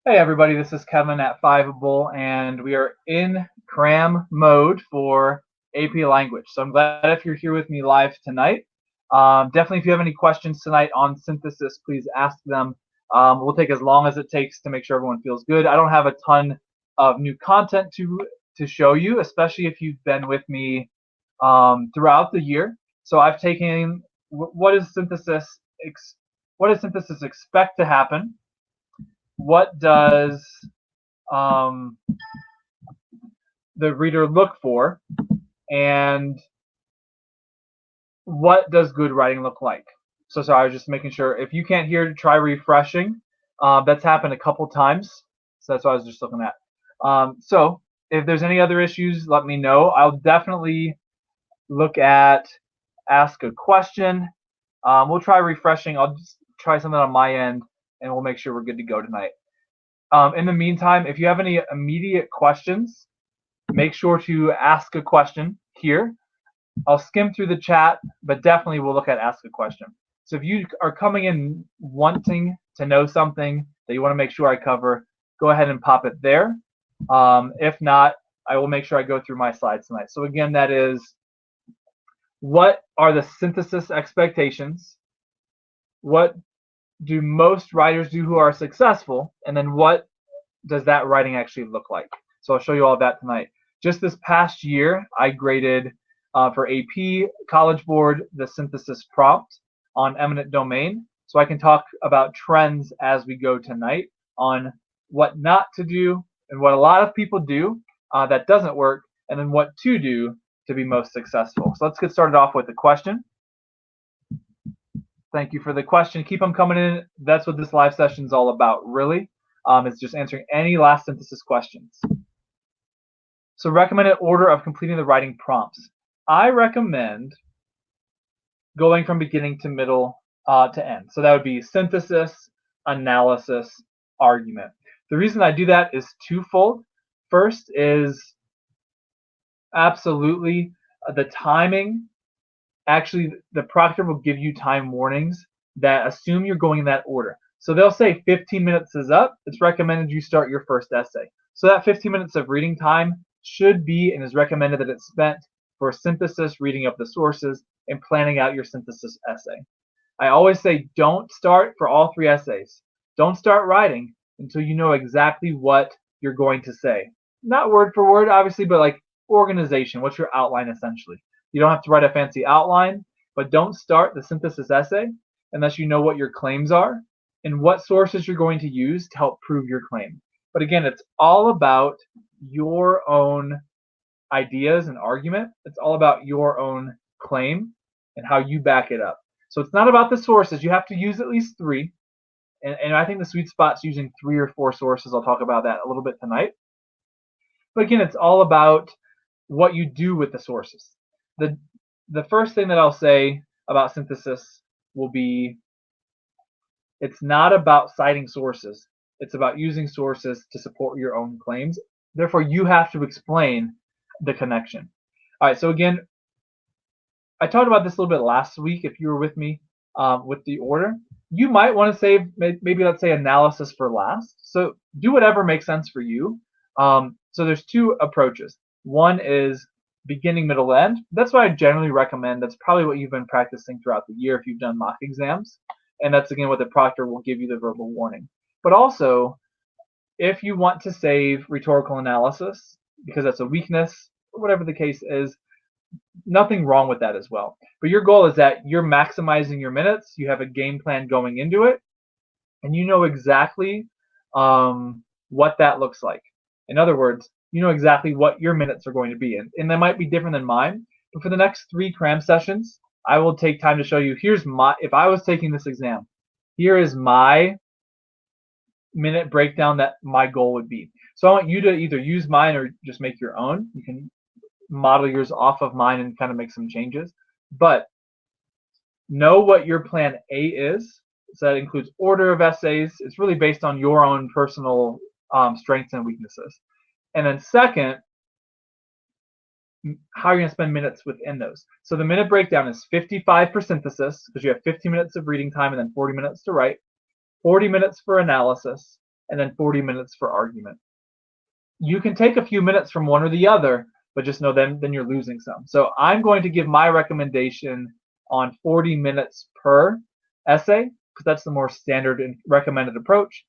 Hey everybody, this is Kevin at Fiveable, and we are in Cram mode for AP Language. So I'm glad if you're here with me live tonight. Definitely, if you have any questions tonight on synthesis, please ask them. We'll take as long as it takes to make sure everyone feels good. I don't have a ton of new content to show you, especially if you've been with me throughout the year. So I've taken what does synthesis expect to happen? What does um, the reader look for, and what does good writing look like? So sorry, I was just making sure. If you can't hear, try refreshing. That's happened a couple times, so that's what I was just looking at. So if there's any other issues, let me know. I'll definitely look at ask a question. We'll try refreshing. I'll just try something on my end, and we'll make sure we're good to go tonight. In the meantime, if you have any immediate questions, make sure to ask a question here. I'll skim through the chat, but definitely we'll look at ask a question. So if you are coming in wanting to know something that you want to make sure I cover, go ahead and pop it there. If not, I will make sure I go through my slides tonight. So again, that is, what are the synthesis expectations? What do most writers do who are successful? And then what does that writing actually look like? So I'll show you all that tonight. Just this past year, I graded for AP College Board the synthesis prompt on eminent domain. So I can talk about trends as we go tonight on what not to do and what a lot of people do that doesn't work, and then what to do to be most successful. So let's get started off with the question. Thank you for the question. Keep them coming in. That's what this live session is all about, really. It's just answering any last synthesis questions. So recommended order of completing the writing prompts. I recommend going from beginning to middle to end. So that would be synthesis, analysis, argument. The reason I do that is twofold. First is absolutely the timing. Actually, the proctor will give you time warnings that assume you're going in that order. So they'll say 15 minutes is up. It's recommended you start your first essay. So that 15 minutes of reading time should be and is recommended that it's spent for synthesis, reading up the sources, and planning out your synthesis essay. I always say don't start for all three essays. Don't start writing until you know exactly what you're going to say. Not word for word, obviously, but like organization. What's your outline essentially? You don't have to write a fancy outline, but don't start the synthesis essay unless you know what your claims are and what sources you're going to use to help prove your claim. But again, it's all about your own ideas and argument. It's all about your own claim and how you back it up. So it's not about the sources. You have to use at least three. And I think the sweet spot's using 3 or 4 sources. I'll talk about that a little bit tonight. But again, it's all about what you do with the sources. The first thing that I'll say about synthesis will be it's not about citing sources. It's about using sources to support your own claims. Therefore, you have to explain the connection. All right, so again, I talked about this a little bit last week if you were with me with the order. You might want to save maybe let's say analysis for last. So do whatever makes sense for you. So there's 2 approaches. One is beginning, middle, end. That's what I generally recommend. That's probably what you've been practicing throughout the year if you've done mock exams. And that's again what the proctor will give you the verbal warning. But also, if you want to save rhetorical analysis because that's a weakness or whatever the case is, nothing wrong with that as well. But your goal is that you're maximizing your minutes, you have a game plan going into it, and you know exactly what that looks like. In other words, you know exactly what your minutes are going to be. And that might be different than mine, but for the next 3 cram sessions, I will take time to show you, here's my, if I was taking this exam, here is my minute breakdown that my goal would be. So I want you to either use mine or just make your own. You can model yours off of mine and kind of make some changes. But know what your plan A is. So that includes order of essays. It's really based on your own personal strengths and weaknesses. And then second, how you're going to spend minutes within those. So the minute breakdown is 55 for synthesis, because you have 15 minutes of reading time and then 40 minutes to write, 40 minutes for analysis, and then 40 minutes for argument. You can take a few minutes from one or the other, but just know then you're losing some. So I'm going to give my recommendation on 40 minutes per essay, because that's the more standard and recommended approach.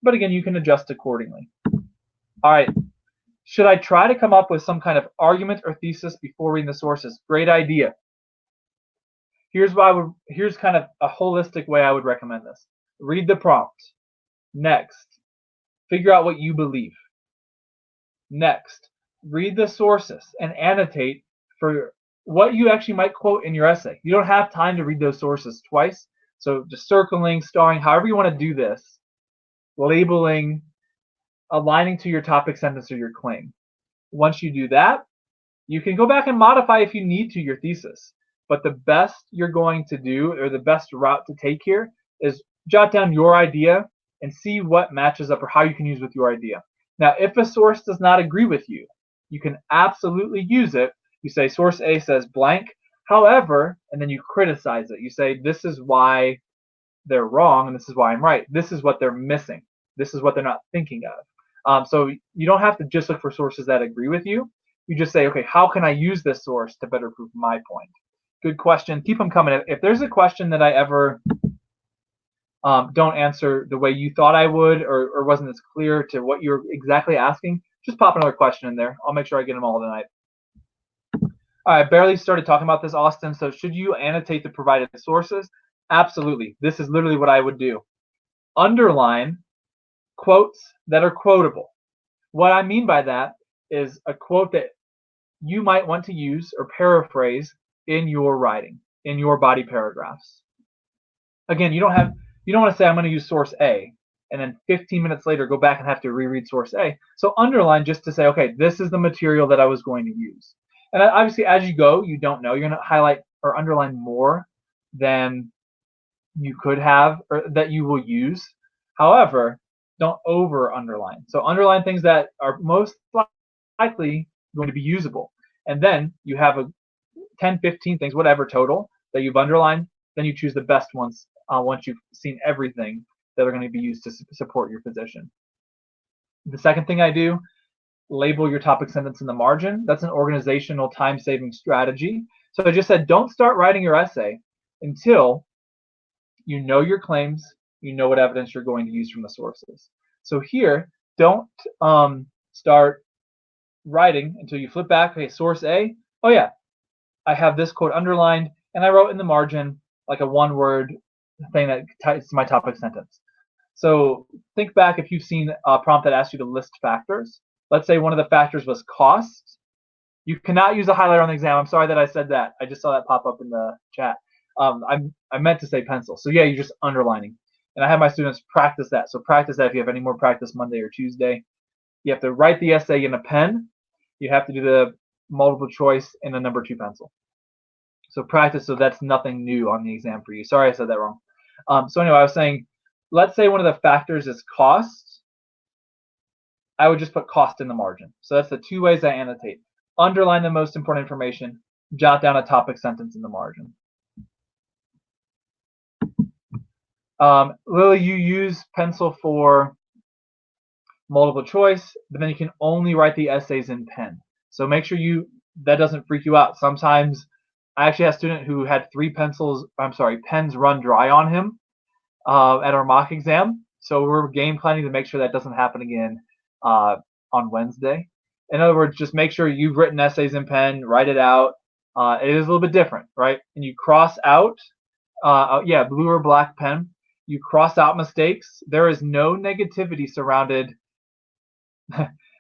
But again, you can adjust accordingly. All right. Should I try to come up with some kind of argument or thesis before reading the sources? Great idea. Here's kind of a holistic way I would recommend this. Read the prompt. Next, figure out what you believe. Next, read the sources and annotate for what you actually might quote in your essay. You don't have time to read those sources twice, so just circling, starring, however you want to do this, labeling, aligning to your topic sentence or your claim. Once you do that, you can go back and modify if you need to your thesis. But the best you're going to do, or the best route to take here, is jot down your idea and see what matches up or how you can use with your idea. Now, if a source does not agree with you, you can absolutely use it. You say source A says blank, however, and then you criticize it. You say this is why they're wrong and this is why I'm right. This is what they're missing. This is what they're not thinking of. So you don't have to just look for sources that agree with you. You just say, okay, how can I use this source to better prove my point? Good question. Keep them coming. If there's a question that I ever don't answer the way you thought I would, or wasn't as clear to what you're exactly asking, just pop another question in there. I'll make sure I get them all tonight. All right, barely started talking about this, Austin. So should you annotate the provided sources? Absolutely. This is literally what I would do. Underline quotes that are quotable. What I mean by that is a quote that you might want to use or paraphrase in your writing, in your body paragraphs. Again, you don't want to say I'm going to use source A and then 15 minutes later go back and have to reread source A. So underline just to say, okay, this is the material that I was going to use. And obviously as you go, you don't know. You're going to highlight or underline more than you could have or that you will use. However, don't over underline. So underline things that are most likely going to be usable. And then you have a 10, 15 things, whatever total that you've underlined. Then you choose the best ones once you've seen everything that are going to be used to support your position. The second thing I do, label your topic sentence in the margin. That's an organizational time-saving strategy. So I just said, don't start writing your essay until you know your claims, you know what evidence you're going to use from the sources. So here, don't start writing until you flip back. Okay, source A. Oh yeah, I have this quote underlined, and I wrote in the margin like a one-word thing that ties to my topic sentence. So think back if you've seen a prompt that asks you to list factors. Let's say one of the factors was cost. You cannot use a highlighter on the exam. I'm sorry that I said that. I just saw that pop up in the chat. I meant to say pencil. So yeah, you're just underlining. And I have my students practice that. So practice that if you have any more practice Monday or Tuesday. You have to write the essay in a pen. You have to do the multiple choice in a number 2 pencil. So practice, so that's nothing new on the exam for you. Sorry I said that wrong. So anyway, I was saying, let's say one of the factors is cost. I would just put cost in the margin. So that's the 2 ways I annotate. Underline the most important information, jot down a topic sentence in the margin. Lily, you use pencil for multiple choice, but then you can only write the essays in pen. So make sure that doesn't freak you out. Sometimes I actually had a student who had 3 pens run dry on him at our mock exam. So we're game planning to make sure that doesn't happen again on Wednesday. In other words, just make sure you've written essays in pen, write it out. It is a little bit different, right? And you cross out, blue or black pen. You cross out mistakes. There is no negativity surrounded.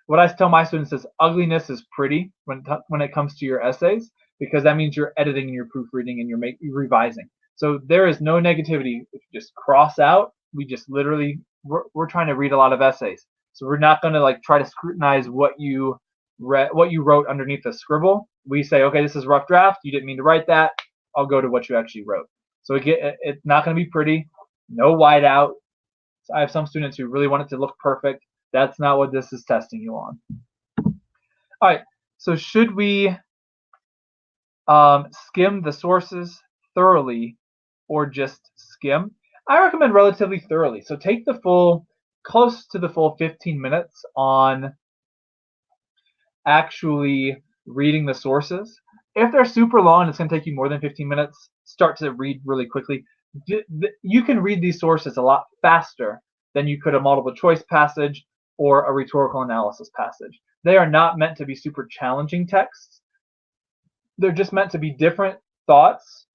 What I tell my students is ugliness is pretty when it comes to your essays, because that means you're editing and you're proofreading and you're revising. So there is no negativity. If you just cross out, we just literally, we're trying to read a lot of essays. So we're not going to like try to scrutinize what you wrote underneath the scribble. We say, okay, this is rough draft. You didn't mean to write that. I'll go to what you actually wrote. So it's not going to be pretty. No whiteout. So I have some students who really want it to look perfect. That's not what this is testing you on. All right. So should we skim the sources thoroughly or just skim? I recommend relatively thoroughly. So take the full close to the full 15 minutes on actually reading the sources. If they're super long and it's going to take you more than 15 minutes, start to read really quickly. You can read these sources a lot faster than you could a multiple choice passage or a rhetorical analysis passage. They are not meant to be super challenging texts. They're just meant to be different thoughts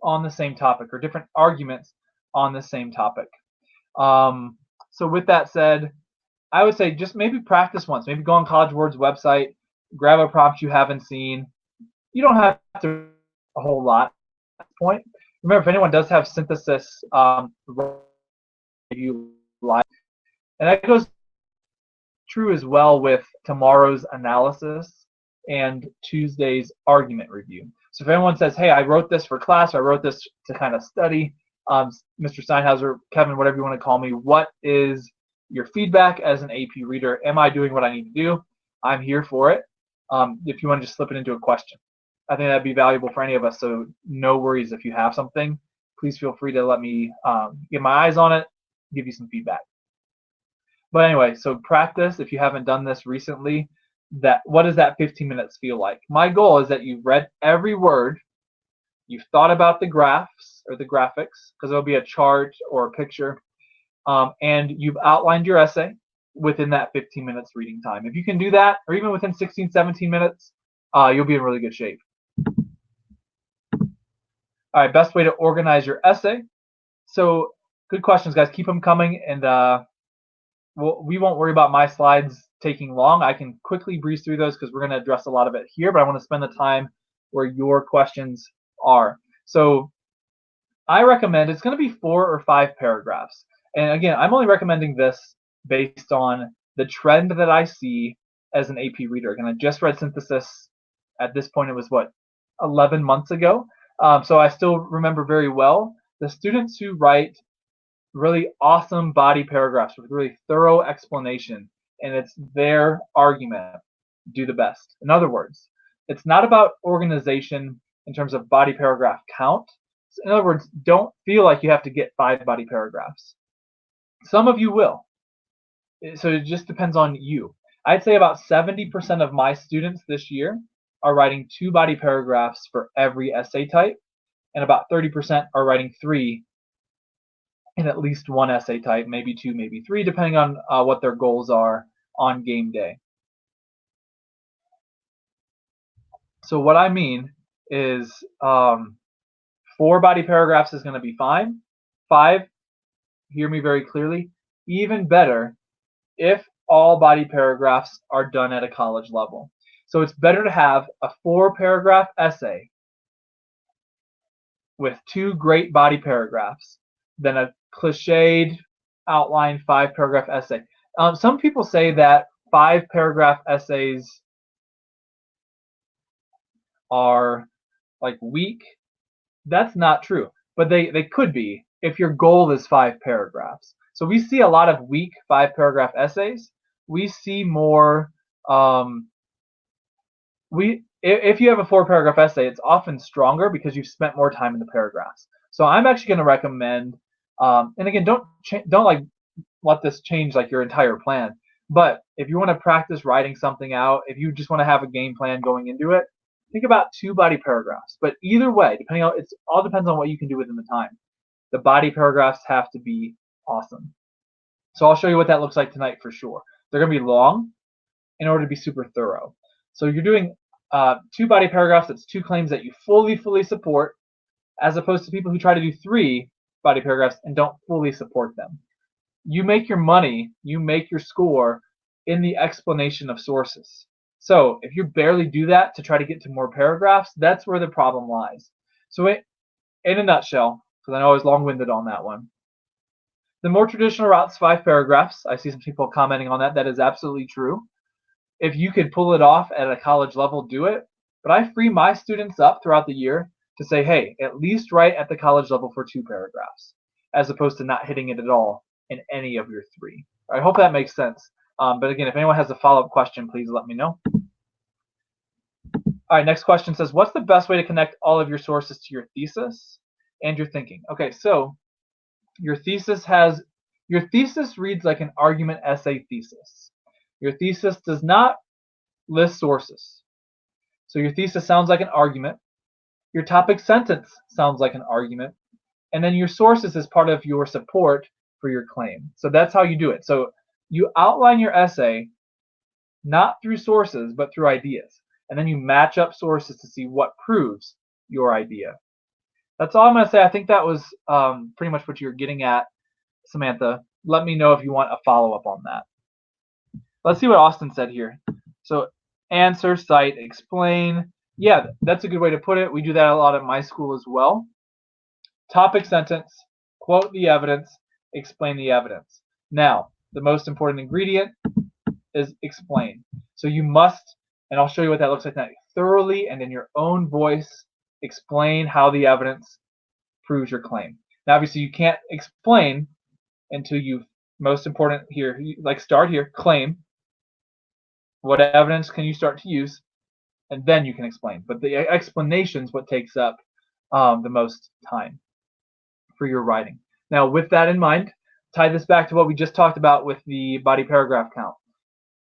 on the same topic or different arguments on the same topic. So with that said, I would say just maybe practice once. Maybe go on College Word's website, grab a prompt you haven't seen. You don't have to a whole lot at this point. Remember, if anyone does have synthesis you like, and that goes true as well with tomorrow's analysis and Tuesday's argument review. So if anyone says, hey, I wrote this for class, or I wrote this to kind of study, Mr. Steinhauser, Kevin, whatever you want to call me, what is your feedback as an AP reader? Am I doing what I need to do? I'm here for it. If you want to just slip it into a question, I think that'd be valuable for any of us. So no worries if you have something. Please feel free to let me get my eyes on it, give you some feedback. But anyway, so practice if you haven't done this recently. What does that 15 minutes feel like? My goal is that you've read every word, you've thought about the graphs or the graphics, because there'll be a chart or a picture, and you've outlined your essay within that 15 minutes reading time. If you can do that, or even within 16, 17 minutes, you'll be in really good shape. All right, best way to organize your essay. So good questions, guys. Keep them coming, and we won't worry about my slides taking long. I can quickly breeze through those because we're going to address a lot of it here, but I want to spend the time where your questions are. So I recommend it's going to be 4 or 5 paragraphs. And again, I'm only recommending this based on the trend that I see as an AP reader. Again, I just read synthesis. At this point, it was, 11 months ago. So I still remember very well the students who write really awesome body paragraphs with really thorough explanation, and it's their argument, do the best. In other words, it's not about organization in terms of body paragraph count. In other words, don't feel like you have to get 5 body paragraphs. Some of you will. So it just depends on you. I'd say about 70% of my students this year are writing 2 body paragraphs for every essay type, and about 30% are writing 3 in at least one essay type, maybe 2, maybe 3, depending on what their goals are on game day. So what I mean is 4 body paragraphs is going to be fine. 5, hear me very clearly, even better if all body paragraphs are done at a college level. So it's better to have a 4-paragraph essay with 2 great body paragraphs than a cliched outline 5-paragraph essay. Some people say that 5-paragraph essays are like weak. That's not true, but they could be if your goal is 5 paragraphs. So we see a lot of weak 5-paragraph essays. We see more if you have a 4-paragraph essay, it's often stronger because you've spent more time in the paragraphs. So I'm actually going to recommend, and again, don't like let this change like your entire plan. But if you want to practice writing something out, if you just want to have a game plan going into it, think about 2 body paragraphs. But either way, depending on, it all depends on what you can do within the time. The body paragraphs have to be awesome. So I'll show you what that looks like tonight for sure. They're going to be long in order to be super thorough. So you're doing 2 body paragraphs. That's 2 claims that you fully support, as opposed to people who try to do 3 body paragraphs and don't fully support them. You make your money, you make your score in the explanation of sources. So if you barely do that to try to get to more paragraphs, that's where the problem lies. So in a nutshell, because I know I was long-winded on that one, the more traditional route's 5 paragraphs. I see some people commenting on that. That is absolutely true. If you could pull it off at a college level, do it. But I free my students up throughout the year to say, hey, at least write at the college level for 2 paragraphs, as opposed to not hitting it at all in any of your 3. I hope that makes sense. But again, if anyone has a follow-up question, please let me know. All right, next question says, what's the best way to connect all of your sources to your thesis and your thinking? Okay, so your thesis has Your thesis reads like an argument essay thesis. Your thesis does not list sources. So your thesis sounds like an argument. Your topic sentence sounds like an argument. And then your sources is part of your support for your claim. So that's how you do it. So you outline your essay not through sources, but through ideas. And then you match up sources to see what proves your idea. That's all I'm going to say. I think that was pretty much what you're getting at, Samantha. Let me know if you want a follow-up on that. Let's see what Austin said here. So answer, cite, explain. Yeah, that's a good way to put it. We do that a lot at my school as well. Topic sentence, quote the evidence, explain the evidence. Now, the most important ingredient is explain. So you must, and I'll show you what that looks like now, thoroughly and in your own voice explain how the evidence proves your claim. Now, obviously, you can't explain until you've, most important here, like start here, claim. What evidence can you start to use? And then you can explain. But the explanation is what takes up the most time for your writing. Now, with that in mind, tie this back to what we just talked about with the body paragraph count.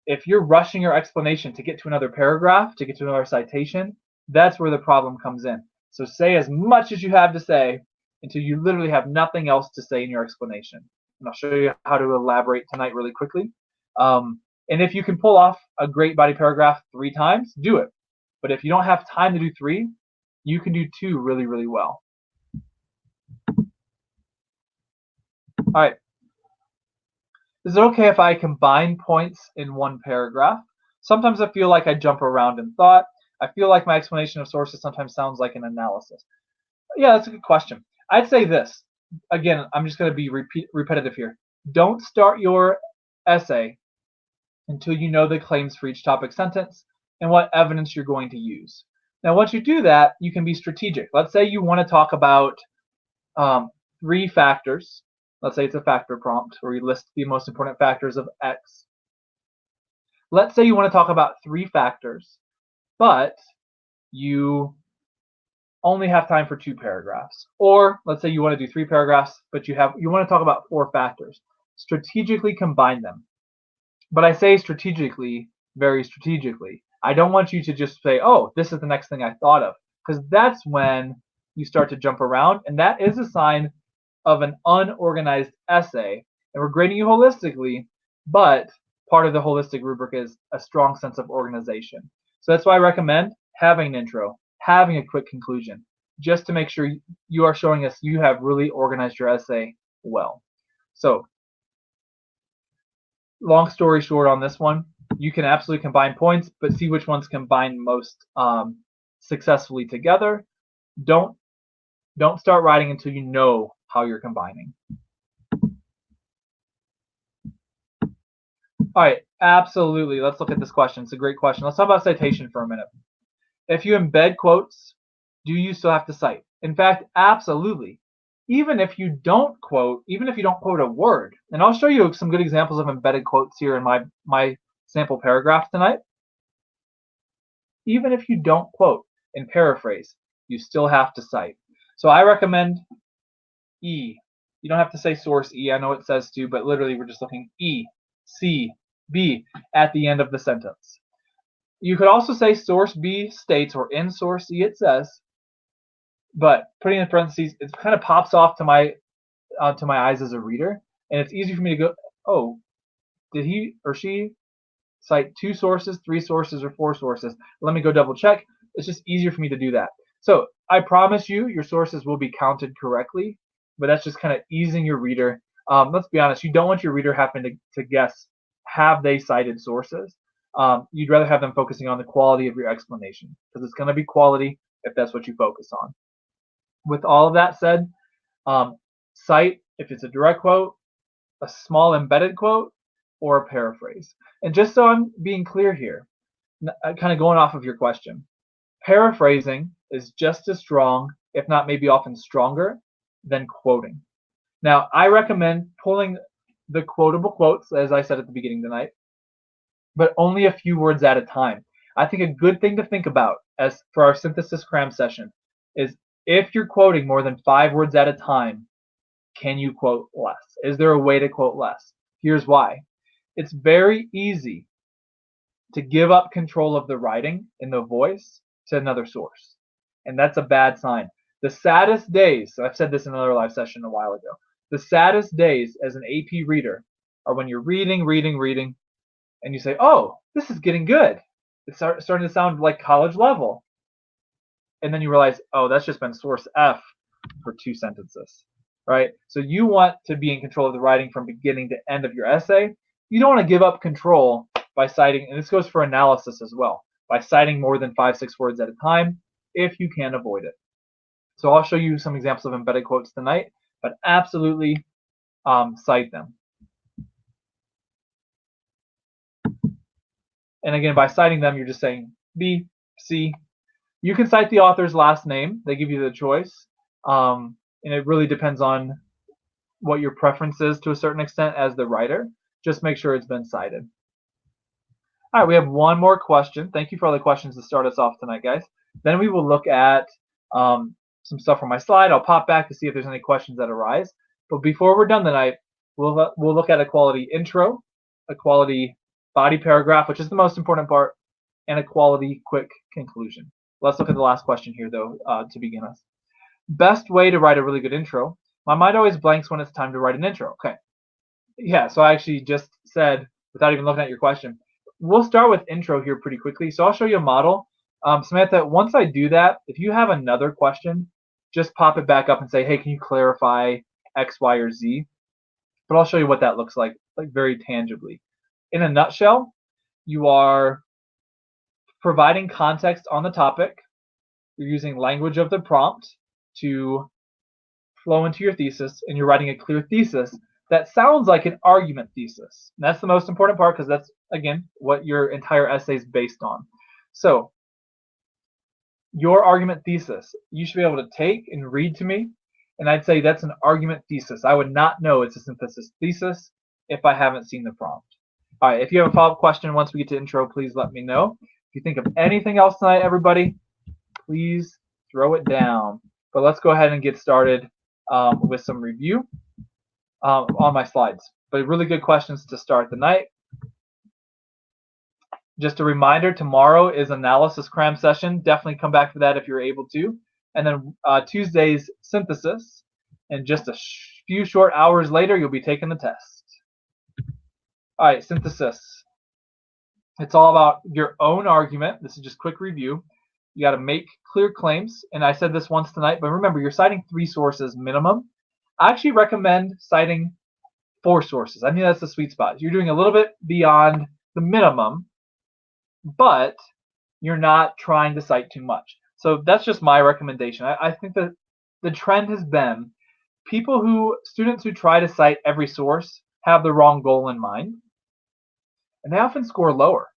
If you're rushing your explanation to get to another paragraph, to get to another citation, that's where the problem comes in. So say as much as you have to say until you literally have nothing else to say in your explanation. And I'll show you how to elaborate tonight really quickly. And if you can pull off a great body paragraph 3 times, do it. But if you don't have time to do 3, you can do 2 really, really well. All right. Is it okay if I combine points in one paragraph? Sometimes I feel like I jump around in thought. I feel like my explanation of sources sometimes sounds like an analysis. Yeah, that's a good question. I'd say this. Again, I'm just going to be repetitive here. Don't start your essay until you know the claims for each topic sentence and what evidence you're going to use. Now, once you do that, you can be strategic. Let's say you want to talk about 3 factors. Let's say it's a factor prompt where you list the most important factors of X. Let's say you want to talk about 3 factors, but you only have time for 2 paragraphs. Or let's say you want to do 3 paragraphs, but you want to talk about 4 factors. Strategically combine them. But I say strategically, very strategically. I don't want you to just say, oh, this is the next thing I thought of, because that's when you start to jump around, and that is a sign of an unorganized essay. And we're grading you holistically, but part of the holistic rubric is a strong sense of organization. So that's why I recommend having an intro, having a quick conclusion, just to make sure you are showing us you have really organized your essay well. So long story short on this one, you can absolutely combine points, but see which ones combine most successfully together. Don't start writing until you know how you're combining. All right, absolutely. Let's look at this question. It's a great question. Let's talk about citation for a minute. If you embed quotes, do you still have to cite? In fact, absolutely. Even if you don't quote a word, and I'll show you some good examples of embedded quotes here in my sample paragraph tonight. Even if you don't quote and paraphrase, you still have to cite. So I recommend E. You don't have to say source E. I know it says to, but literally we're just looking E, C, B at the end of the sentence. You could also say source B states, or in source E it says, but putting in parentheses, it kind of pops off to my eyes as a reader, and it's easy for me to go, oh, did he or she cite 2 sources, 3 sources, or 4 sources? Let me go double check. It's just easier for me to do that. So I promise you, your sources will be counted correctly, but that's just kind of easing your reader. Let's be honest, you don't want your reader having to guess, have they cited sources? You'd rather have them focusing on the quality of your explanation, because it's going to be quality if that's what you focus on. With all of that said, cite if it's a direct quote, a small embedded quote, or a paraphrase. And just so I'm being clear here, kind of going off of your question, paraphrasing is just as strong, if not maybe often stronger, than quoting. Now, I recommend pulling the quotable quotes, as I said at the beginning tonight, but only a few words at a time. I think a good thing to think about as for our synthesis cram session is if you're quoting more than 5 words at a time, Can you quote less? Is there a way to quote less? Here's why. It's very easy to give up control of the writing and the voice to another source. And that's a bad sign. The saddest days, so I've said this in another live session a while ago, the saddest days as an AP reader are when you're reading, and you say, oh, this is getting good. It's starting to sound like college level. And then you realize, oh, that's just been source F for 2 sentences, right? So you want to be in control of the writing from beginning to end of your essay. You don't want to give up control by citing, and this goes for analysis as well, by citing more than 5-6 words at a time if you can avoid it. So I'll show you some examples of embedded quotes tonight, but absolutely cite them. And again, by citing them, you're just saying B, C. You can cite the author's last name. They give you the choice. And it really depends on what your preference is to a certain extent as the writer. Just make sure it's been cited. All right, we have one more question. Thank you for all the questions to start us off tonight, guys. Then we will look at some stuff from my slide. I'll pop back to see if there's any questions that arise. But before we're done tonight, we'll look at a quality intro, a quality body paragraph, which is the most important part, and a quality quick conclusion. Let's look at the last question here, though, to begin us. Best way to write a really good intro. My mind always blanks when it's time to write an intro. Okay. Yeah, so I actually just said, without even looking at your question, we'll start with intro here pretty quickly. So I'll show you a model. Samantha, once I do that, if you have another question, just pop it back up and say, hey, can you clarify X, Y, or Z? But I'll show you what that looks like very tangibly. In a nutshell, you are providing context on the topic. You're using language of the prompt to flow into your thesis, and you're writing a clear thesis that sounds like an argument thesis. And that's the most important part because that's, again, what your entire essay is based on. So your argument thesis, you should be able to take and read to me, and I'd say that's an argument thesis. I would not know it's a synthesis thesis if I haven't seen the prompt. All right, if you have a follow-up question once we get to intro, please let me know. If you think of anything else tonight, everybody, please throw it down. But let's go ahead and get started with some review on my slides. But really good questions to start the night. Just a reminder, tomorrow is analysis cram session. Definitely come back for that if you're able to. And then Tuesday's synthesis. And just a few short hours later, you'll be taking the test. All right, synthesis. It's all about your own argument. This is just quick review. You got to make clear claims. And I said this once tonight, but remember, you're citing 3 sources minimum. I actually recommend citing 4 sources. I think that's the sweet spot. You're doing a little bit beyond the minimum, but you're not trying to cite too much. So that's just my recommendation. I think that the trend has been students who try to cite every source have the wrong goal in mind, and they often score lower.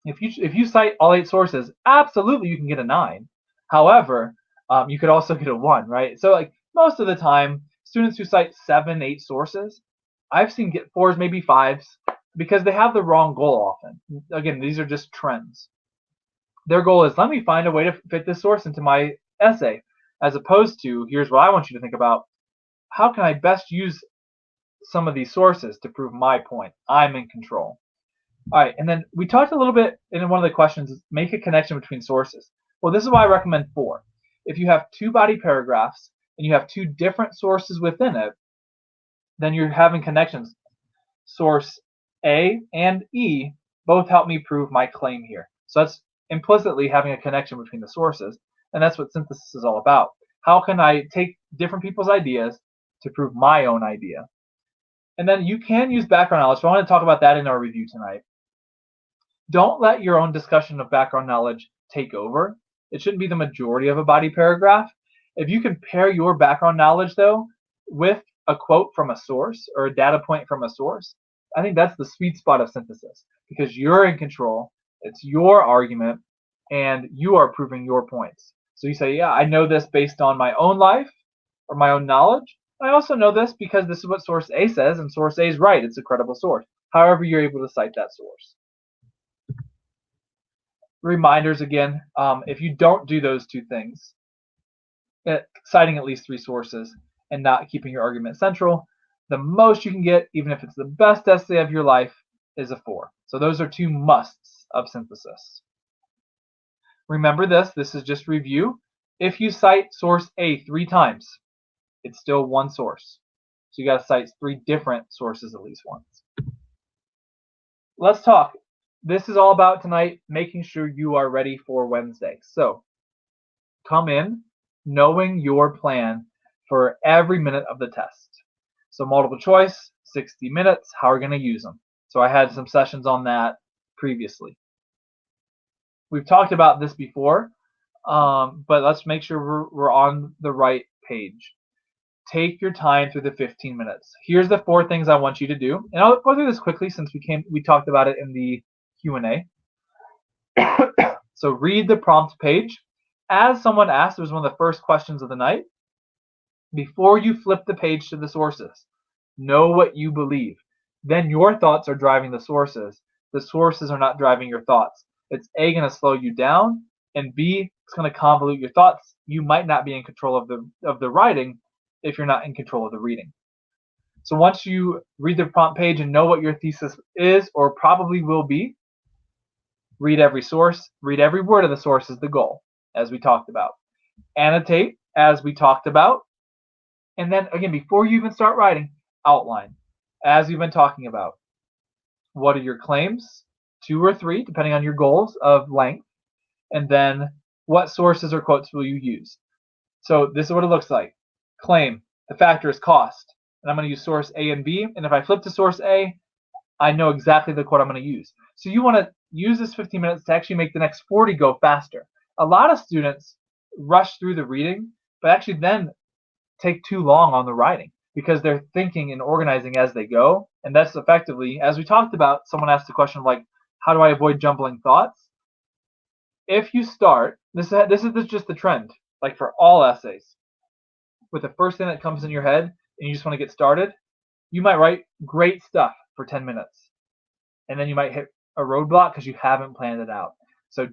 If you cite all 8 sources, absolutely you can get a 9. However, you could also get a 1, right? So like most of the time, students who cite 7, 8 sources, I've seen get 4s, maybe 5s, because they have the wrong goal often. Again, these are just trends. Their goal is, let me find a way to fit this source into my essay, as opposed to, here's what I want you to think about. How can I best use some of these sources to prove my point? I'm in control. All right, and then we talked a little bit in one of the questions, make a connection between sources. Well, this is why I recommend 4. If you have 2 body paragraphs and you have 2 different sources within it, then you're having connections. Source A and E both help me prove my claim here. So that's implicitly having a connection between the sources, and that's what synthesis is all about. How can I take different people's ideas to prove my own idea? And then you can use background knowledge. So I want to talk about that in our review tonight. Don't let your own discussion of background knowledge take over. It shouldn't be the majority of a body paragraph. If you can pair your background knowledge, though, with a quote from a source or a data point from a source, I think that's the sweet spot of synthesis, because you're in control, it's your argument, and you are proving your points. So you say, yeah, I know this based on my own life or my own knowledge. I also know this because this is what source A says, and source A is right. It's a credible source. However, you're able to cite that source. Reminders again, if you don't do those 2 things, citing at least 3 sources, and not keeping your argument central. The most you can get, even if it's the best essay of your life, is a 4. So those are 2 musts of synthesis. Remember this is just review. If you cite source A 3 times, it's still 1 source. So you got to cite 3 different sources at least once. Let's talk. This is all about tonight making sure you are ready for Wednesday. So come in knowing your plan for every minute of the test. So multiple choice, 60 minutes, how are we going to use them? So I had some sessions on that previously. We've talked about this before, but let's make sure we're on the right page. Take your time through the 15 minutes. Here's the 4 things I want you to do, and I'll go through this quickly since we talked about it in the Q&A. So read the prompt page. As someone asked, it was one of the first questions of the night. Before you flip the page to the sources, know what you believe. Then your thoughts are driving the sources. The sources are not driving your thoughts. It's A, going to slow you down, and B, it's going to convolute your thoughts. You might not be in control of the writing if you're not in control of the reading. So once you read the prompt page and know what your thesis is or probably will be, read every source, read every word of the source is the goal, as we talked about. Annotate, as we talked about. And then, again, before you even start writing, outline, as we've been talking about. What are your claims? 2 or 3, depending on your goals of length. And then, what sources or quotes will you use? So this is what it looks like. Claim, the factor is cost. And I'm going to use source A and B. And if I flip to source A, I know exactly the quote I'm going to use. So you want to use this 15 minutes to actually make the next 40 go faster. A lot of students rush through the reading, but actually then take too long on the writing because they're thinking and organizing as they go. And that's effectively, as we talked about, someone asked a question like, how do I avoid jumbling thoughts? If you start, this is just the trend, like for all essays, with the first thing that comes in your head and you just want to get started, you might write great stuff for 10 minutes. And then you might hit a roadblock because you haven't planned it out. So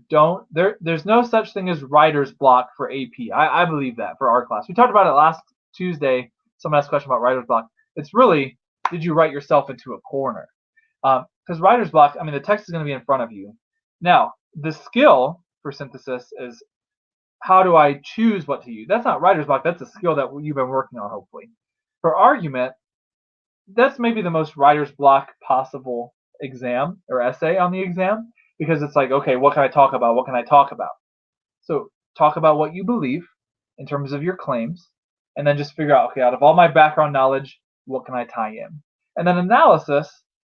there's no such thing as writer's block for AP. I believe that for our class. We talked about it last Tuesday. Someone asked a question about writer's block. It's really, did you write yourself into a corner? Because writer's block, I mean, the text is going to be in front of you. Now, the skill for synthesis is how do I choose what to use? That's not writer's block. That's a skill that you've been working on, hopefully. For argument, that's maybe the most writer's block possible exam or essay on the exam, because it's like, okay, what can I talk about? What can I talk about? So talk about what you believe in terms of your claims, and then just figure out, okay, out of all my background knowledge, what can I tie in? And then analysis,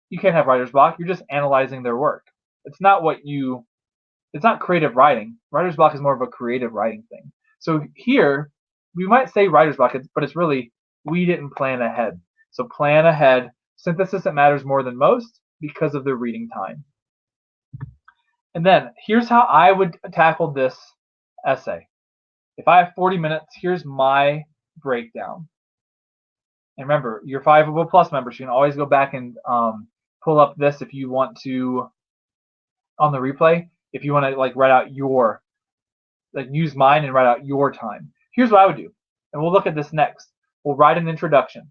you can't have writer's block. You're just analyzing their work. It's not creative writing. Writer's block is more of a creative writing thing. So here, we might say writer's block, but it's really, we didn't plan ahead. So plan ahead. Synthesis, it matters more than most because of the reading time. And then here's how I would tackle this essay. If I have 40 minutes, here's my breakdown. And remember, your 5 Plus members, you can always go back and pull up this if you want to on the replay. If you want to write out use mine and write out your time. Here's what I would do. And we'll look at this next. We'll write an introduction.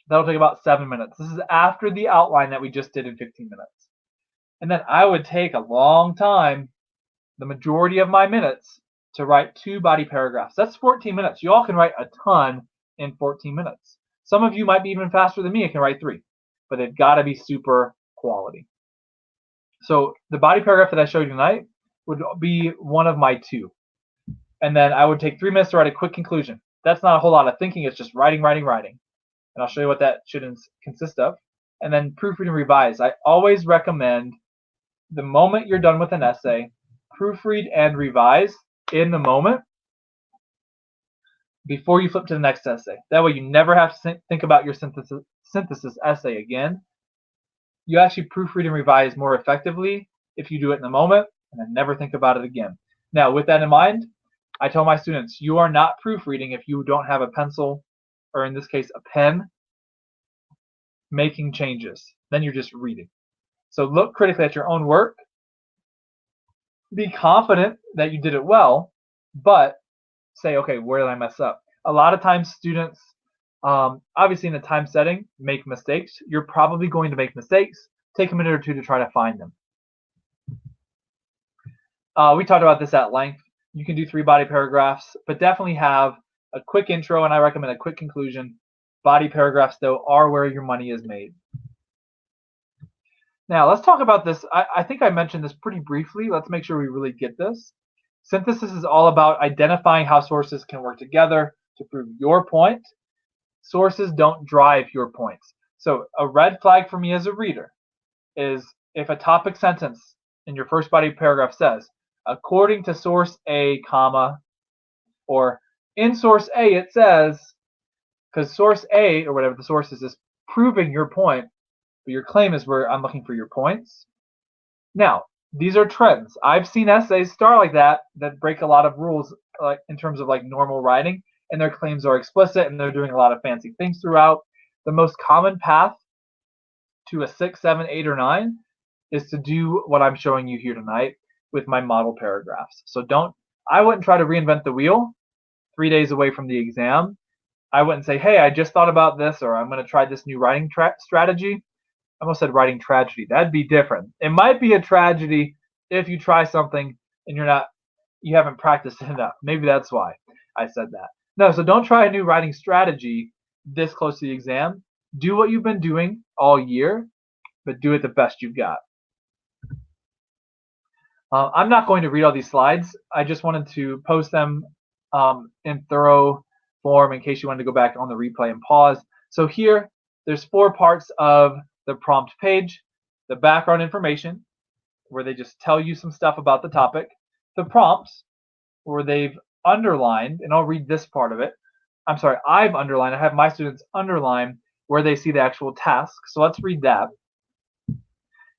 That'll take about 7 minutes. This is after the outline that we just did in 15 minutes. And then I would take a long time, the majority of my minutes, to write 2 body paragraphs. That's 14 minutes. You all can write a ton in 14 minutes. Some of you might be even faster than me and can write 3, but they've got to be super quality. So the body paragraph that I showed you tonight would be one of my 2. And then I would take 3 minutes to write a quick conclusion. That's not a whole lot of thinking. It's just writing. And I'll show you what that should consist of. And then proofread and revise. I always recommend the moment you're done with an essay, proofread and revise in the moment before you flip to the next essay. That way you never have to think about your synthesis essay again. You actually proofread and revise more effectively if you do it in the moment and then never think about it again. Now, with that in mind, I tell my students, you are not proofreading if you don't have a pencil, or in this case, a pen, making changes. Then you're just reading. So look critically at your own work. Be confident that you did it well, but say, okay, where did I mess up? A lot of times students, obviously in a time setting, make mistakes. You're probably going to make mistakes. Take a minute or two to try to find them. We talked about this at length. You can do 3 body paragraphs, but definitely have a quick intro, and I recommend a quick conclusion. Body paragraphs, though, are where your money is made. Now, let's talk about this. I think I mentioned this pretty briefly. Let's make sure we really get this. Synthesis is all about identifying how sources can work together to prove your point. Sources don't drive your points. So a red flag for me as a reader is if a topic sentence in your first body paragraph says, according to source A, comma, or in source A it says, because source A, or whatever the source is proving your point, but your claim is where I'm looking for your points. Now, these are trends. I've seen essays start like that break a lot of rules, like in terms of like normal writing, and their claims are explicit and they're doing a lot of fancy things throughout. The most common path to a 6, 7, 8, or 9 is to do what I'm showing you here tonight with my model paragraphs. So I wouldn't try to reinvent the wheel 3 days away from the exam. I wouldn't say, hey, I just thought about this, or I'm going to try this new writing strategy. I almost said writing tragedy. That'd be different. It might be a tragedy if you try something and you haven't practiced it enough. Maybe that's why I said that. No, so don't try a new writing strategy this close to the exam. Do what you've been doing all year, but do it the best you've got. I'm not going to read all these slides. I just wanted to post them in thorough form in case you wanted to go back on the replay and pause. So here, there's 4 parts of the prompt page: the background information, where they just tell you some stuff about the topic; the prompts, where they've underlined, and I'll read this part of it. I'm sorry, I've underlined. I have my students underline where they see the actual task. So let's read that.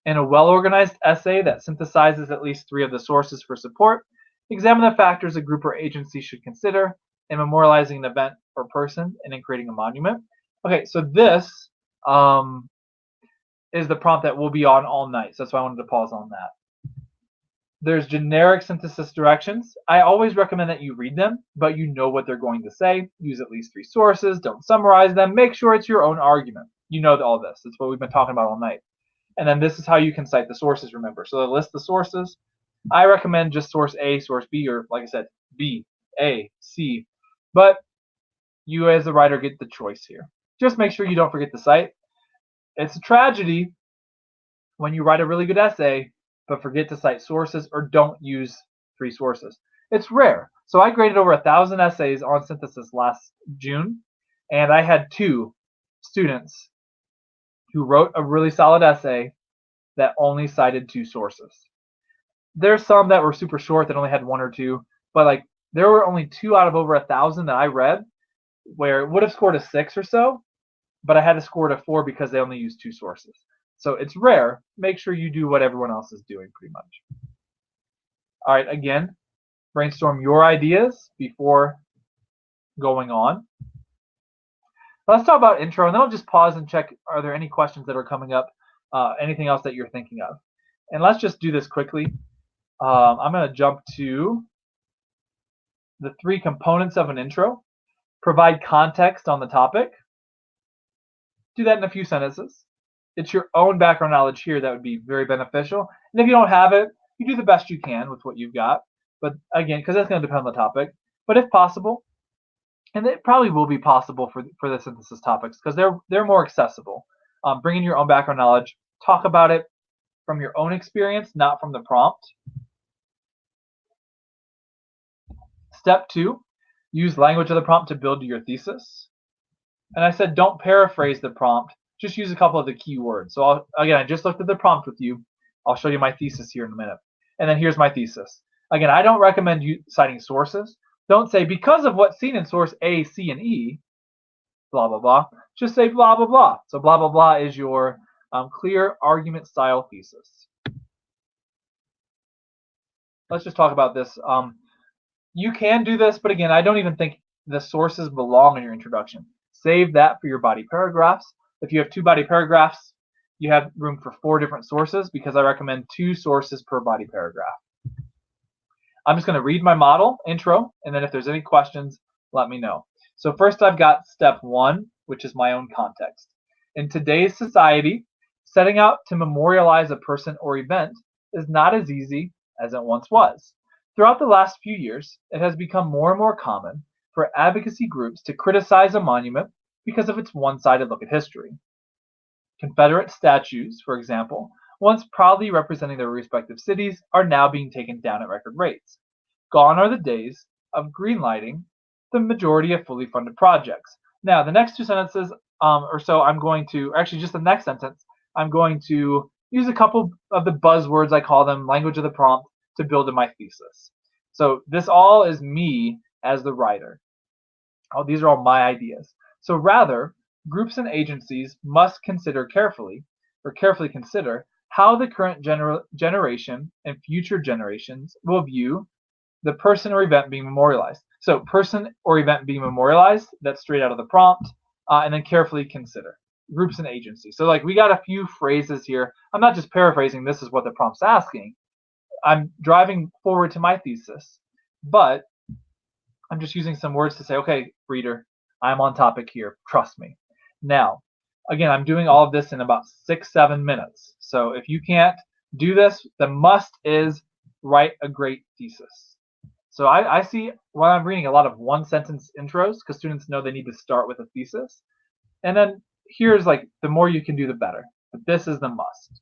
In a well-organized essay that synthesizes at least 3 of the sources for support, examine the factors a group or agency should consider in memorializing an event or person and in creating a monument. Okay, so this is the prompt that will be on all night. So that's why I wanted to pause on that. There's generic synthesis directions. I always recommend that you read them, but you know what they're going to say. Use at least 3 sources. Don't summarize them. Make sure it's your own argument. You know all this. That's what we've been talking about all night. And then this is how you can cite the sources, remember. So they list the sources. I recommend just source A, source B, or like I said, B, A, C. But you as the writer get the choice here. Just make sure you don't forget to cite. It's a tragedy when you write a really good essay but forget to cite sources or don't use 3 sources. It's rare. So I graded over 1,000 essays on synthesis last June, and I had 2 students who wrote a really solid essay that only cited 2 sources. There's some that were super short that only had 1 or 2, but like there were only 2 out of over 1,000 that I read where it would have scored a 6 or so, but I had to score it a 4 because they only used 2 sources. So it's rare. Make sure you do what everyone else is doing pretty much. All right, again, brainstorm your ideas before going on. Let's talk about intro, and then I'll just pause and check, are there any questions that are coming up, anything else that you're thinking of? And let's just do this quickly. I'm going to jump to the 3 components of an intro. Provide context on the topic. Do that in a few sentences. It's your own background knowledge here that would be very beneficial. And if you don't have it, you do the best you can with what you've got. But again, because that's going to depend on the topic. But if possible, and it probably will be possible for the synthesis topics because they're more accessible. Bring in your own background knowledge. Talk about it from your own experience, not from the prompt. Step 2, use language of the prompt to build your thesis. And I said don't paraphrase the prompt. Just use a couple of the key words. So again, I just looked at the prompt with you. I'll show you my thesis here in a minute. And then here's my thesis. Again, I don't recommend you citing sources. Don't say because of what's seen in source A, C, and E, blah, blah, blah. Just say blah, blah, blah. So blah, blah, blah is your clear argument style thesis. Let's just talk about this. You can do this, but again, I don't even think the sources belong in your introduction. Save that for your body paragraphs. If you have 2 body paragraphs, you have room for 4 different sources because I recommend 2 sources per body paragraph. I'm just going to read my model intro, and then if there's any questions, let me know. So first I've got step 1, which is my own context. In today's society, setting out to memorialize a person or event is not as easy as it once was. Throughout the last few years, it has become more and more common for advocacy groups to criticize a monument because of its one-sided look at history. Confederate statues, for example, once proudly representing their respective cities, are now being taken down at record rates. Gone are the days of greenlighting the majority of fully funded projects. Now, the next two sentences or so, I'm going to, actually just the next sentence, I'm going to use a couple of the buzzwords, I call them, language of the prompt, to build in my thesis. So this all is me as the writer. These are all my ideas. So rather, groups and agencies must carefully consider how the current generation and future generations will view the person or event being memorialized. So person or event being memorialized, that's straight out of the prompt, and then carefully consider groups and agencies. So like we got a few phrases here. I'm not just paraphrasing, this is what the prompt's asking. I'm driving forward to my thesis, but I'm just using some words to say, okay, reader, I'm on topic here, trust me. Now, again, I'm doing all of this in about 6-7 minutes. So if you can't do this, the must is write a great thesis. So I see when I'm reading a lot of one-sentence intros because students know they need to start with a thesis. And then here's like, the more you can do, the better. But this is the must.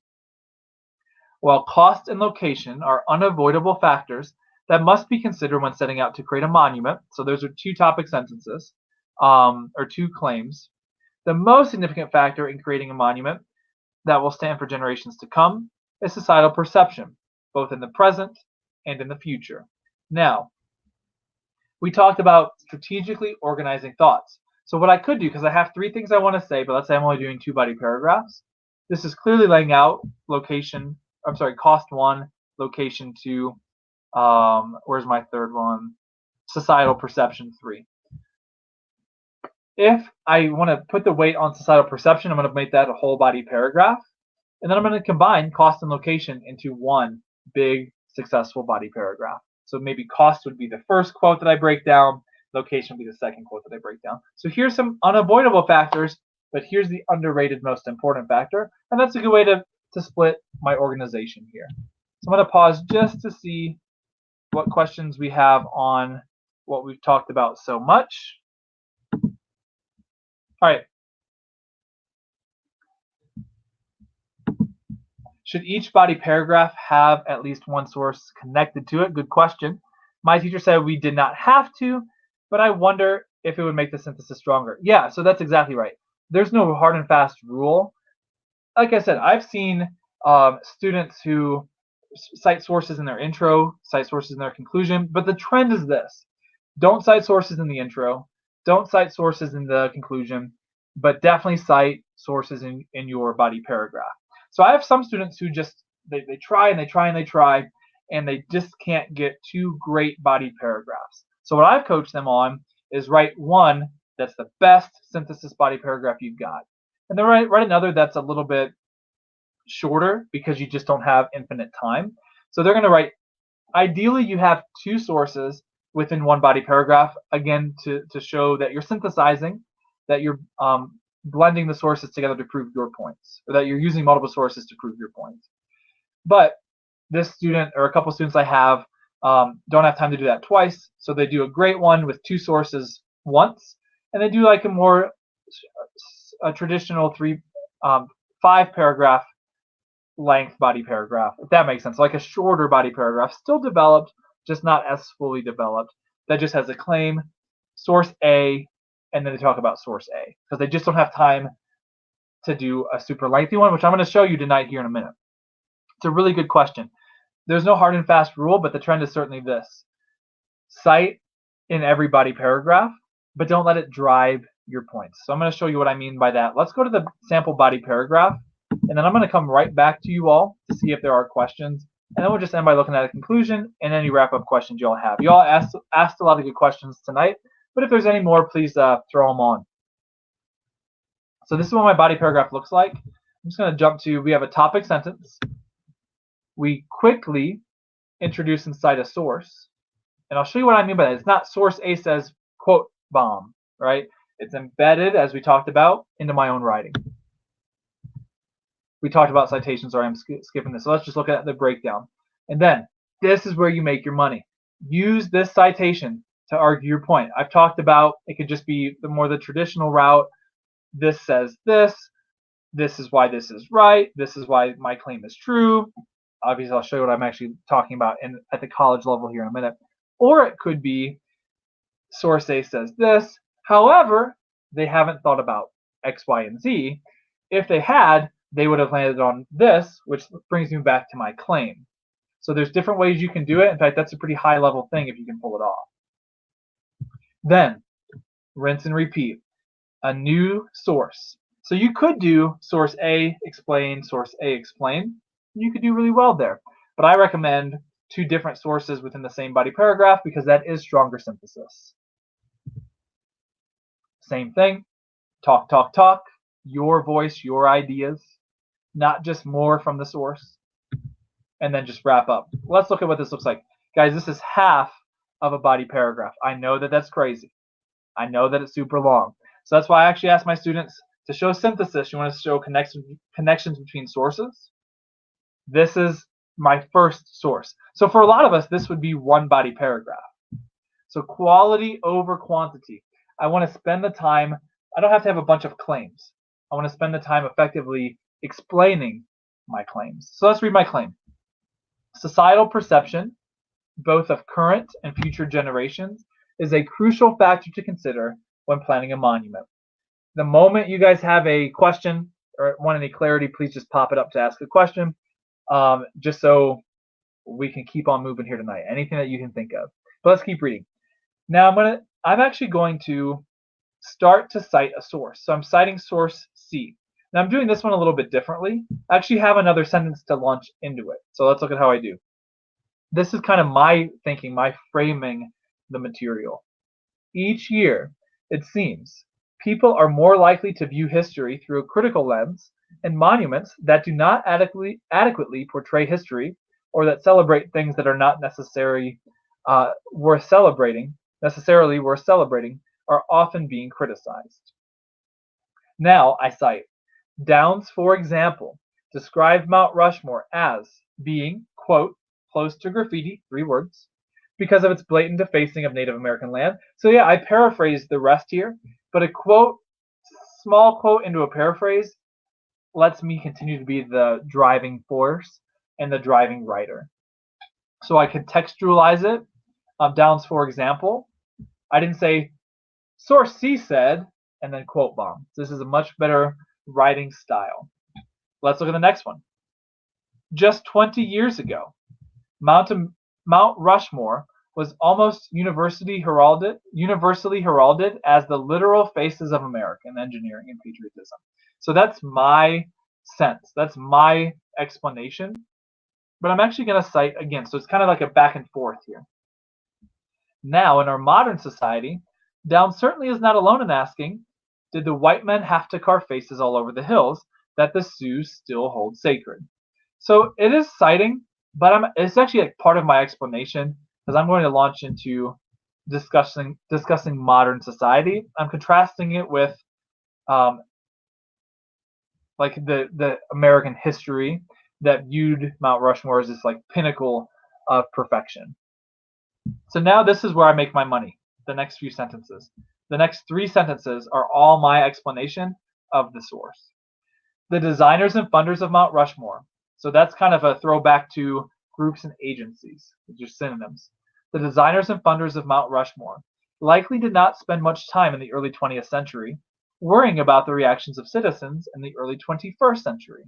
While cost and location are unavoidable factors that must be considered when setting out to create a monument, so those are two topic sentences, or two claims, the most significant factor in creating a monument that will stand for generations to come is societal perception, both in the present and in the future. Now, we talked about strategically organizing thoughts. So what I could do, because I have 3 things I want to say, but let's say I'm only doing 2 body paragraphs, this is clearly laying out cost 1, location 2, where's my third one? Societal perception 3. If I want to put the weight on societal perception, I'm going to make that a whole body paragraph. And then I'm going to combine cost and location into one big successful body paragraph. So maybe cost would be the first quote that I break down, location would be the second quote that I break down. So here's some unavoidable factors, but here's the underrated most important factor. And that's a good way to split my organization here. So I'm going to pause just to see what questions we have on what we've talked about so much. All right. Should each body paragraph have at least one source connected to it? Good question. My teacher said we did not have to, but I wonder if it would make the synthesis stronger. Yeah, so that's exactly right. There's no hard and fast rule. Like I said, I've seen students who cite sources in their intro, cite sources in their conclusion, but the trend is this. Don't cite sources in the intro, don't cite sources in the conclusion, but definitely cite sources in your body paragraph. So I have some students who just, they try and they try and they try, and they just can't get 2 great body paragraphs. So what I've coached them on is write one that's the best synthesis body paragraph you've got. And then write another that's a little bit shorter because you just don't have infinite time. So they're going to write, ideally you have 2 sources within one body paragraph, again, to show that you're synthesizing, that you're blending the sources together to prove your points, or that you're using multiple sources to prove your points. But this student, or a couple students I have, don't have time to do that twice, so they do a great one with 2 sources once, and they do like a traditional 5 paragraph length body paragraph, if that makes sense. Like a shorter body paragraph, still developed, just not as fully developed, that just has a claim, source A, and then they talk about source A, because they just don't have time to do a super lengthy one, which I'm going to show you tonight here in a minute. It's a really good question. There's no hard and fast rule, but the trend is certainly this. Cite in every body paragraph, but don't let it drive your points. So I'm going to show you what I mean by that. Let's go to the sample body paragraph, and then I'm going to come right back to you all to see if there are questions. And then we'll just end by looking at a conclusion and any wrap-up questions you all have. You all asked a lot of good questions tonight, but if there's any more, please throw them on. So this is what my body paragraph looks like. I'm just going to jump to, we have a topic sentence. We quickly introduce and cite a source. And I'll show you what I mean by that. It's not source A says, quote, bomb. right? It's embedded, as we talked about, into my own writing. We talked about citations, sorry, I'm skipping this. So let's just look at the breakdown. And then this is where you make your money. Use this citation to argue your point. I've talked about it could just be the traditional route. This says this. This is why this is right. This is why my claim is true. Obviously, I'll show you what I'm actually talking about at the college level here in a minute. Or it could be source A says this. However, they haven't thought about X, Y, and Z. If they had, they would have landed on this, which brings me back to my claim. So there's different ways you can do it. In fact, that's a pretty high level thing if you can pull it off. Then, rinse and repeat. A new source. So you could do source A, explain, source A, explain. You could do really well there. But I recommend two different sources within the same body paragraph because that is stronger synthesis. Same thing. Talk, talk, talk. Your voice, your ideas, not just more from the source. And then just wrap up. Let's look at what this looks like. Guys, this is half of a body paragraph. I know that that's crazy. I know that it's super long. So that's why I actually ask my students to show synthesis. You want to show connections between sources. This is my first source. So for a lot of us, this would be one body paragraph. So quality over quantity. I want to spend the time. I don't have to have a bunch of claims. I want to spend the time effectively explaining my claims. So let's read my claim. Societal perception, both of current and future generations, is a crucial factor to consider when planning a monument. The moment you guys have a question or want any clarity, please just pop it up to ask a question, just so we can keep on moving here tonight. Anything that you can think of. But let's keep reading. Now I'm actually going to start to cite a source. So I'm citing source C. Now I'm doing this one a little bit differently. I actually have another sentence to launch into it. So let's look at how I do. This is kind of my thinking, my framing the material. Each year, it seems, people are more likely to view history through a critical lens, and monuments that do not adequately portray history or that celebrate things that are not necessarily worth celebrating are often being criticized. Now I cite, Downes, for example, described Mount Rushmore as being, quote, close to graffiti, 3 words, because of its blatant defacing of Native American land. So yeah, I paraphrased the rest here, but a quote, small quote into a paraphrase lets me continue to be the driving force and the driving writer. So I contextualize it. Downes, for example, I didn't say source C said and then quote bomb. This is a much better writing style. Let's look at the next one. Just 20 years ago, Mount Rushmore was almost universally heralded as the literal faces of American engineering and patriotism. So that's my sense. That's my explanation. But I'm actually going to cite again. So it's kind of like a back and forth here. Now, in our modern society, Downes certainly is not alone in asking, did the white men have to carve faces all over the hills that the Sioux still hold sacred? So it is citing, but it's actually like part of my explanation because I'm going to launch into discussing modern society. I'm contrasting it with like the American history that viewed Mount Rushmore as this like pinnacle of perfection. So now this is where I make my money, the next few sentences. The next 3 sentences are all my explanation of the source. The designers and funders of Mount Rushmore. So that's kind of a throwback to groups and agencies, which are synonyms. The designers and funders of Mount Rushmore likely did not spend much time in the early 20th century worrying about the reactions of citizens in the early 21st century,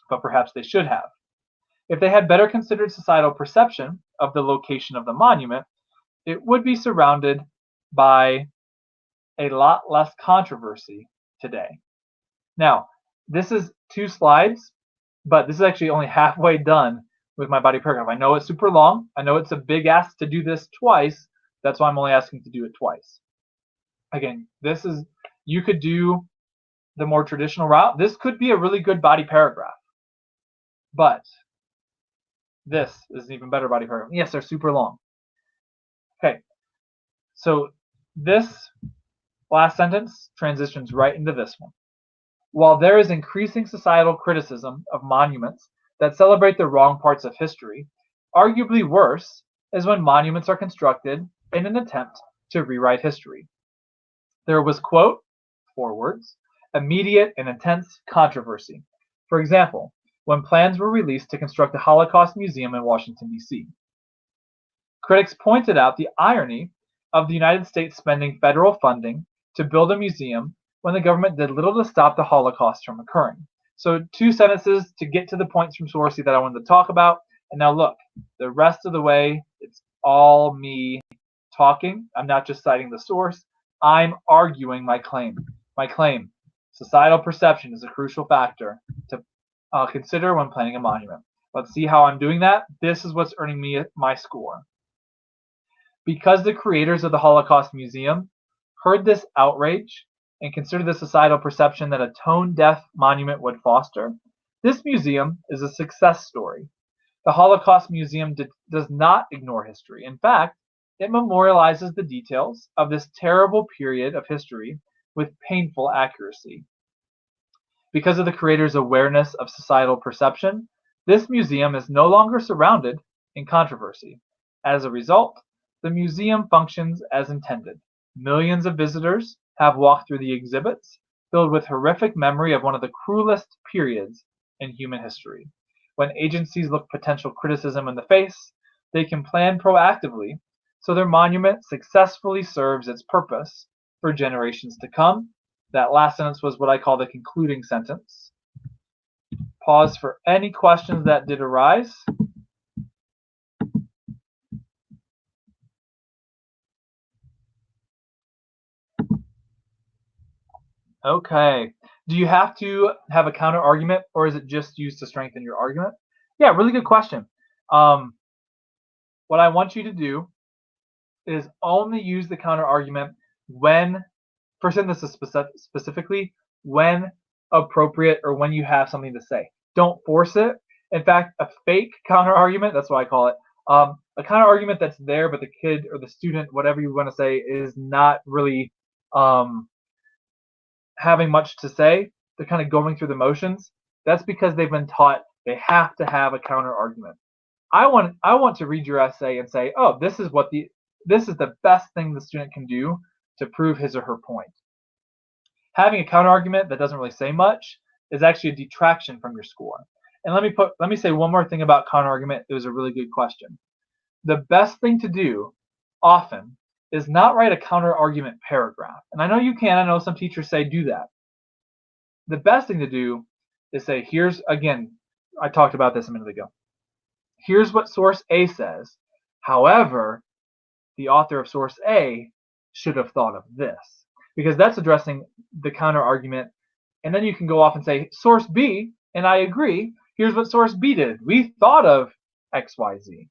but perhaps they should have. If they had better considered societal perception of the location of the monument, it would be surrounded by a lot less controversy today. Now, this is 2 slides, but this is actually only halfway done with my body paragraph. I know it's super long. I know it's a big ask to do this twice. That's why I'm only asking to do it twice. Again, you could do the more traditional route. This could be a really good body paragraph, but this is an even better body paragraph. Yes, they're super long. Okay, so this Last sentence transitions right into this one. While there is increasing societal criticism of monuments that celebrate the wrong parts of history, arguably worse is when monuments are constructed in an attempt to rewrite history. There was, quote, 4 words, immediate and intense controversy. For example, when plans were released to construct a Holocaust museum in Washington, D.C. Critics pointed out the irony of the United States spending federal funding to build a museum when the government did little to stop the Holocaust from occurring. So 2 sentences to get to the points from Source C that I wanted to talk about. And now look, the rest of the way, it's all me talking. I'm not just citing the source. I'm arguing my claim. My claim, societal perception is a crucial factor to consider when planning a monument. Let's see how I'm doing that. This is what's earning me my score. Because the creators of the Holocaust Museum heard this outrage and considered the societal perception that a tone-deaf monument would foster, this museum is a success story. The Holocaust Museum does not ignore history. In fact, it memorializes the details of this terrible period of history with painful accuracy. Because of the creators' awareness of societal perception, this museum is no longer surrounded in controversy. As a result, the museum functions as intended. Millions of visitors have walked through the exhibits, filled with horrific memory of one of the cruelest periods in human history. When agencies look potential criticism in the face, they can plan proactively so their monument successfully serves its purpose for generations to come. That last sentence was what I call the concluding sentence. Pause for any questions that did arise. Okay. Do you have to have a counter argument, or is it just used to strengthen your argument? Yeah, really good question. What I want you to do is only use the counter argument when, for synthesis specifically, when appropriate or when you have something to say. Don't force it. In fact, a fake counter argument, that's what I call it, a counter argument that's there, but the kid or the student, whatever you want to say, is not really having much to say. They're kind of going through the motions. That's because they've been taught they have to have a counter argument. I want to read your essay and say, oh, this is the best thing the student can do to prove his or her point. Having a counter argument that doesn't really say much is actually a detraction from your score. And let me say one more thing about counter argument. It was a really good question. The best thing to do often is not write a counter argument paragraph. And I know you can. I know some teachers say do that. The best thing to do is say, here's, again, I talked about this a minute ago. Here's what source A says. However, the author of source A should have thought of this, because that's addressing the counter argument. And then you can go off and say, source B, and I agree, here's what source B did. We thought of X, Y, Z.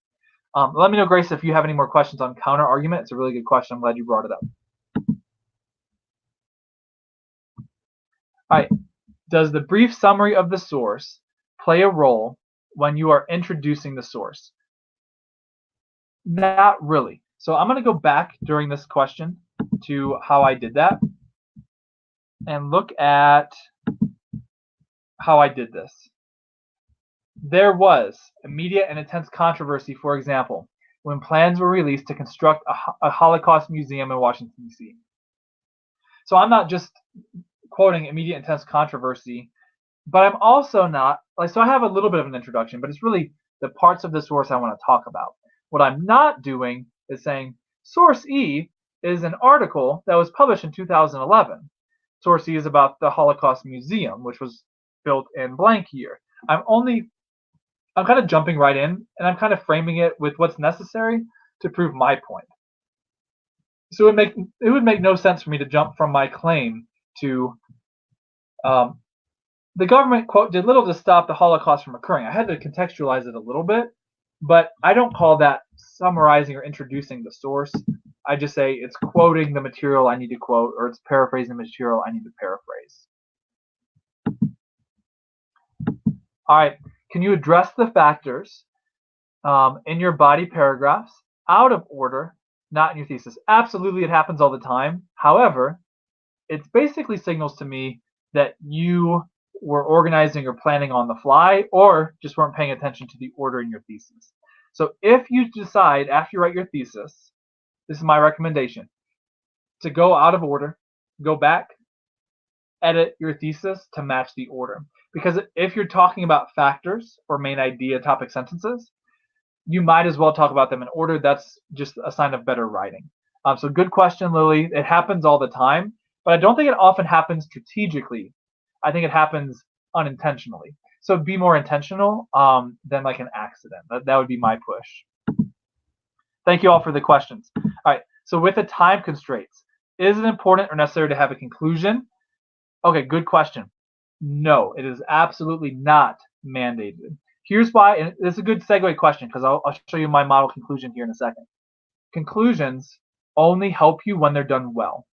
Let me know, Grace, if you have any more questions on counter argument. It's a really good question. I'm glad you brought it up. All right. Does the brief summary of the source play a role when you are introducing the source? Not really. So I'm going to go back during this question to how I did that and look at how I did this. There was immediate and intense controversy, for example, when plans were released to construct a Holocaust museum in Washington, D.C. So I'm not just quoting immediate intense controversy, but I'm also not, so I have a little bit of an introduction, but it's really the parts of the source I want to talk about. What I'm not doing is saying source E is an article that was published in 2011. Source E is about the Holocaust Museum, which was built in blank year. I'm kind of jumping right in, and I'm kind of framing it with what's necessary to prove my point. So it would make no sense for me to jump from my claim to the government, quote, did little to stop the Holocaust from occurring. I had to contextualize it a little bit, but I don't call that summarizing or introducing the source. I just say it's quoting the material I need to quote, or it's paraphrasing the material I need to paraphrase. All right, can you address the factors in your body paragraphs out of order, not in your thesis? Absolutely, it happens all the time. However, it basically signals to me that you were organizing or planning on the fly, or just weren't paying attention to the order in your thesis. So if you decide after you write your thesis, this is my recommendation, to go out of order, go back, edit your thesis to match the order. Because if you're talking about factors or main idea topic sentences, you might as well talk about them in order. That's just a sign of better writing. So good question, Lily. It happens all the time, but I don't think it often happens strategically. I think it happens unintentionally. So be more intentional than like an accident. That would be my push. Thank you all for the questions. All right, so with the time constraints, is it important or necessary to have a conclusion? Okay, good question. No, it is absolutely not mandated. Here's why, and this is a good segue question because I'll show you my model conclusion here in a second. Conclusions only help you when they're done well.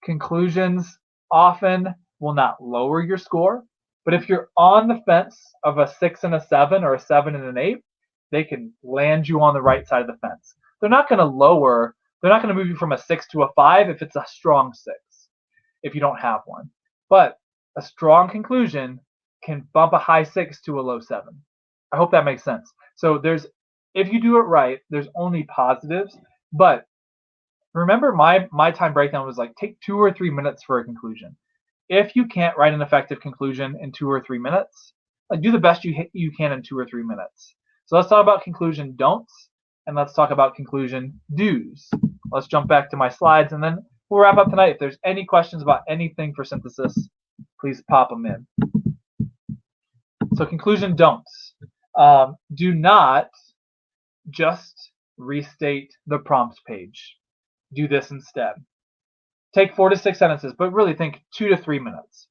Conclusions often will not lower your score, but if you're on the fence of a 6 and a 7 or a 7 and an 8, they can land you on the right side of the fence. They're not going to move you from a 6 to a 5 if it's a strong 6, if you don't have one. But a strong conclusion can bump a high 6 to a low 7. I hope that makes sense. So if you do it right, there's only positives. But remember, my time breakdown was like, take 2 or 3 minutes for a conclusion. If you can't write an effective conclusion in 2 or 3 minutes, do the best you can in 2 or 3 minutes. So let's talk about conclusion don'ts, and let's talk about conclusion do's. Let's jump back to my slides, and then we'll wrap up tonight. If there's any questions about anything for synthesis, please pop them in. So conclusion don'ts. Do not just restate the prompt page. Do this instead. Take 4 to 6 sentences, but really think 2 to 3 minutes.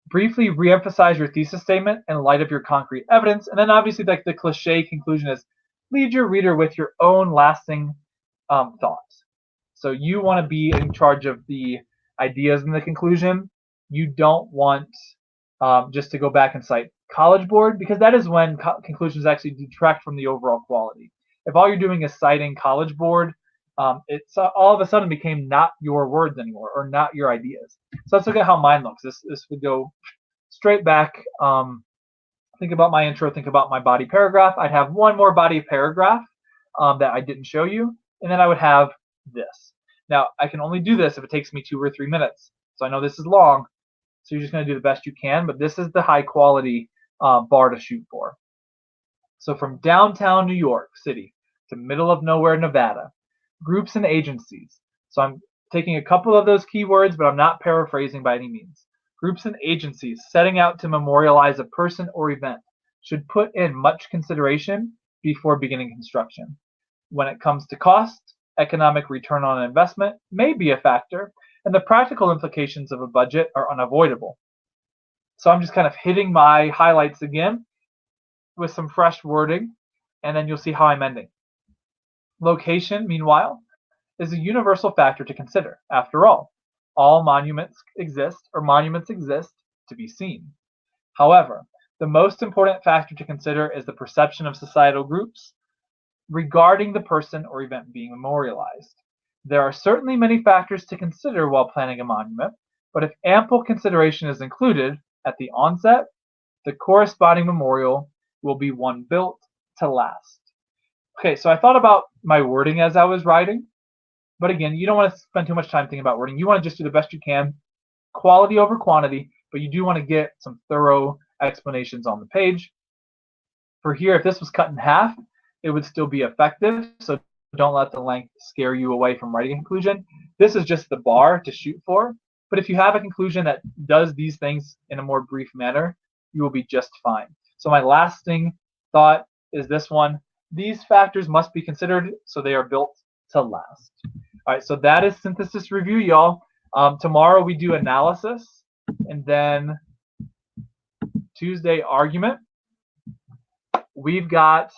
Briefly reemphasize your thesis statement in light of your concrete evidence, and then obviously like the cliche conclusion is lead your reader with your own lasting thoughts. So you want to be in charge of the ideas in the conclusion. You don't want just to go back and cite College Board, because that is when conclusions actually detract from the overall quality. If all you're doing is citing College Board, it's all of a sudden became not your words anymore, or not your ideas. So let's look at how mine looks. This would go straight back. Think about my intro, think about my body paragraph. I'd have one more body paragraph that I didn't show you, and then I would have this. Now, I can only do this if it takes me 2 or 3 minutes. So I know this is long, so you're just going to do the best you can, but this is the high quality bar to shoot for. So from downtown New York City to middle of nowhere, Nevada, groups and agencies. So I'm taking a couple of those keywords, but I'm not paraphrasing by any means. Groups and agencies setting out to memorialize a person or event should put in much consideration before beginning construction. When it comes to cost, economic return on investment may be a factor, and the practical implications of a budget are unavoidable. So I'm just kind of hitting my highlights again with some fresh wording, and then you'll see how I'm ending. Location, meanwhile, is a universal factor to consider. After all monuments exist, or monuments exist to be seen. However, the most important factor to consider is the perception of societal groups regarding the person or event being memorialized. There are certainly many factors to consider while planning a monument, but if ample consideration is included at the onset, the corresponding memorial will be one built to last. Okay, so I thought about my wording as I was writing, but again, you don't want to spend too much time thinking about wording. You want to just do the best you can, quality over quantity, but you do want to get some thorough explanations on the page. For here, if this was cut in half, it would still be effective, so don't let the length scare you away from writing a conclusion. This is just the bar to shoot for, but if you have a conclusion that does these things in a more brief manner, you will be just fine. So my lasting thought is this one. These factors must be considered so they are built to last. All right, so that is synthesis review, y'all. Tomorrow we do analysis, and then Tuesday argument. We've got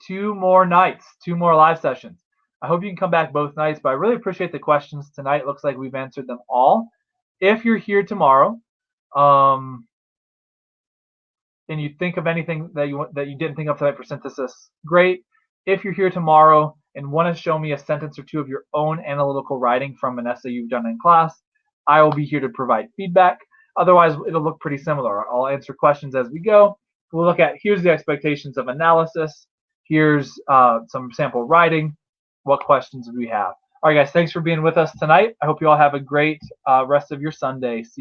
2 more nights, 2 more live sessions. I hope you can come back both nights, but I really appreciate the questions tonight. It looks like we've answered them all. If you're here tomorrow, and you think of anything that you didn't think of tonight for synthesis, great. If you're here tomorrow and want to show me a sentence or two of your own analytical writing from an essay you've done in class, I will be here to provide feedback. Otherwise, it'll look pretty similar. I'll answer questions as we go. We'll look at, here's the expectations of analysis. Here's some sample writing. What questions do we have? All right, guys, thanks for being with us tonight. I hope you all have a great rest of your Sunday. See you.